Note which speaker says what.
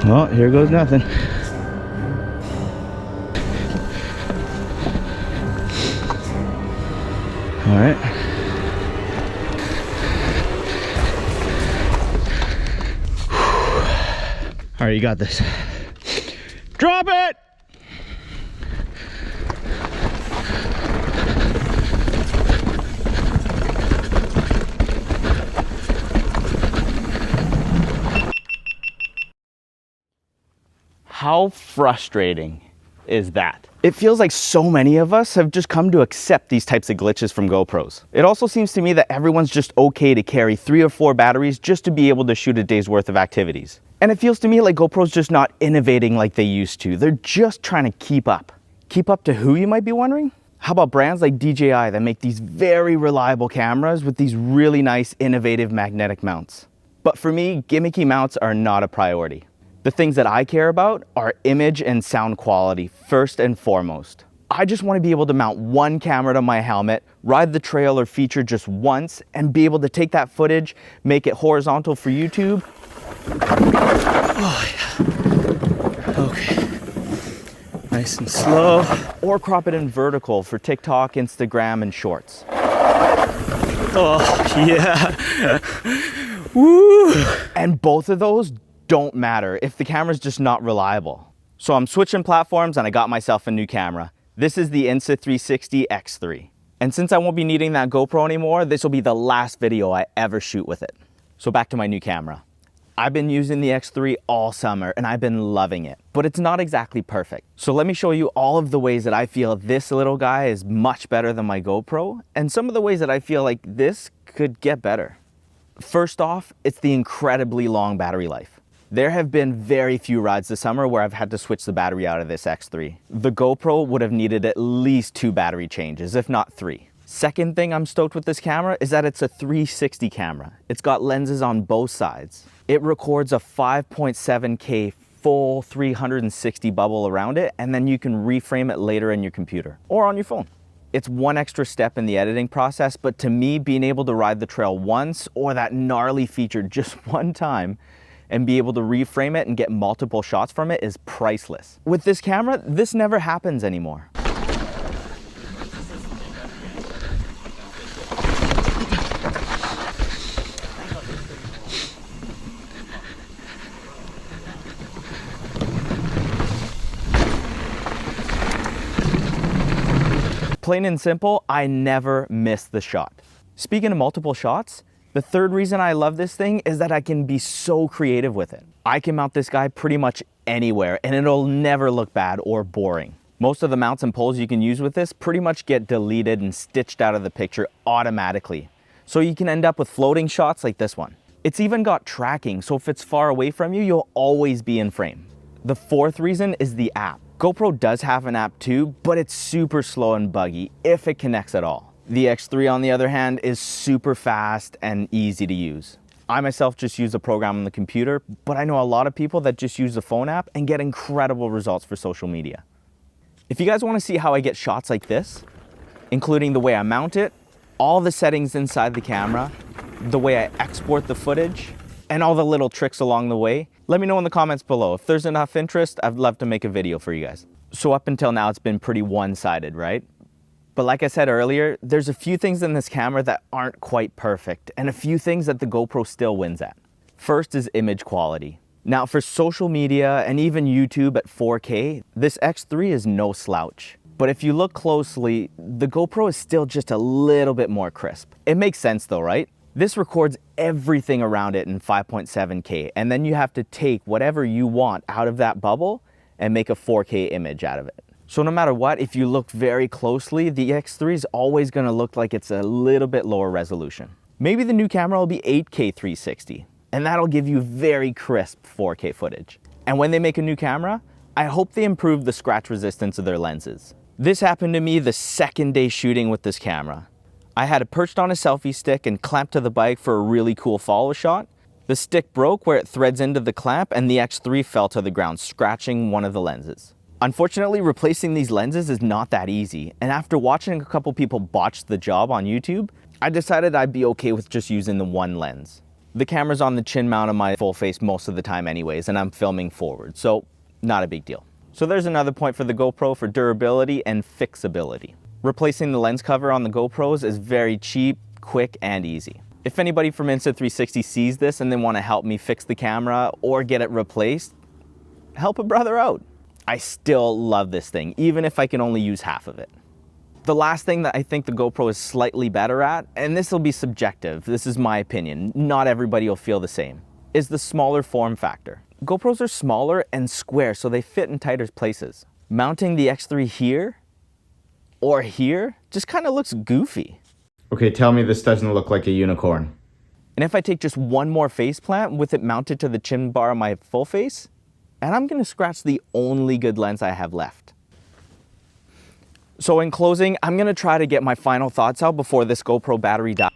Speaker 1: Well, here goes nothing. All right. All right, you got this. Drop it! How frustrating is that? It feels like so many of us have just come to accept these types of glitches from GoPros. It also seems to me that everyone's just okay to carry 3 or 4 batteries just to be able to shoot a day's worth of activities. And it feels to me like GoPro's just not innovating like they used to. They're just trying to keep up. Keep up to who, you might be wondering? How about brands like DJI that make these very reliable cameras with these really nice, innovative magnetic mounts? But for me, gimmicky mounts are not a priority. The things that I care about are image and sound quality first and foremost. I just want to be able to mount one camera to my helmet, ride the trail or feature just once, and be able to take that footage, make it horizontal for YouTube. Oh yeah. Okay. Nice and slow. Or crop it in vertical for TikTok, Instagram, and Shorts. Oh yeah. Woo! And both of those don't matter if the camera's just not reliable. So I'm switching platforms and I got myself a new camera. This is the Insta360 X3. And since I won't be needing that GoPro anymore, this will be the last video I ever shoot with it. So back to my new camera. I've been using the X3 all summer and I've been loving it, but it's not exactly perfect. So let me show you all of the ways that I feel this little guy is much better than my GoPro, and some of the ways that I feel like this could get better. First off, it's the incredibly long battery life. There have been very few rides this summer where I've had to switch the battery out of this X3. The GoPro would have needed at least 2 battery changes, if not 3. Second thing I'm stoked with this camera is that it's a 360 camera. It's got lenses on both sides. It records a 5.7K full 360 bubble around it, and then you can reframe it later in your computer or on your phone. It's one extra step in the editing process, but to me, being able to ride the trail once or that gnarly feature just one time and be able to reframe it and get multiple shots from it is priceless. With this camera, this never happens anymore. Plain and simple, I never miss the shot. Speaking of multiple shots, the third reason I love this thing is that I can be so creative with it. I can mount this guy pretty much anywhere and it'll never look bad or boring. Most of the mounts and poles you can use with this pretty much get deleted and stitched out of the picture automatically. So you can end up with floating shots like this one. It's even got tracking, so if it's far away from you, you'll always be in frame. The fourth reason is the app. GoPro does have an app too, but it's super slow and buggy if it connects at all. The X3, on the other hand, is super fast and easy to use. I myself just use the program on the computer, but I know a lot of people that just use the phone app and get incredible results for social media. If you guys want to see how I get shots like this, including the way I mount it, all the settings inside the camera, the way I export the footage, and all the little tricks along the way, let me know in the comments below. If there's enough interest, I'd love to make a video for you guys. So up until now, it's been pretty one-sided, right? But like I said earlier, there's a few things in this camera that aren't quite perfect and a few things that the GoPro still wins at. First is image quality. Now for social media and even YouTube at 4K, this X3 is no slouch. But if you look closely, the GoPro is still just a little bit more crisp. It makes sense though, right? This records everything around it in 5.7K, and then you have to take whatever you want out of that bubble and make a 4K image out of it. So no matter what, if you look very closely, the X3 is always gonna look like it's a little bit lower resolution. Maybe the new camera will be 8K 360, and that'll give you very crisp 4K footage. And when they make a new camera, I hope they improve the scratch resistance of their lenses. This happened to me the second day shooting with this camera. I had it perched on a selfie stick and clamped to the bike for a really cool follow shot. The stick broke where it threads into the clamp, and the X3 fell to the ground, scratching one of the lenses. Unfortunately, replacing these lenses is not that easy, and after watching a couple people botch the job on YouTube, I decided I'd be okay with just using the one lens. The camera's on the chin mount of my full face most of the time anyways, and I'm filming forward, so not a big deal. So there's another point for the GoPro for durability and fixability. Replacing the lens cover on the GoPros is very cheap, quick, and easy. If anybody from Insta360 sees this and they want to help me fix the camera or get it replaced, help a brother out. I still love this thing, even if I can only use half of it. The last thing that I think the GoPro is slightly better at, and this will be subjective, this is my opinion, not everybody will feel the same, is the smaller form factor. GoPros are smaller and square, so they fit in tighter places. Mounting the X3 here or here just kind of looks goofy.
Speaker 2: Okay, tell me this doesn't look like a unicorn.
Speaker 1: And if I take just one more face plant with it mounted to the chin bar of my full face, and I'm gonna scratch the only good lens I have left. So in closing, I'm gonna try to get my final thoughts out before this GoPro battery dies.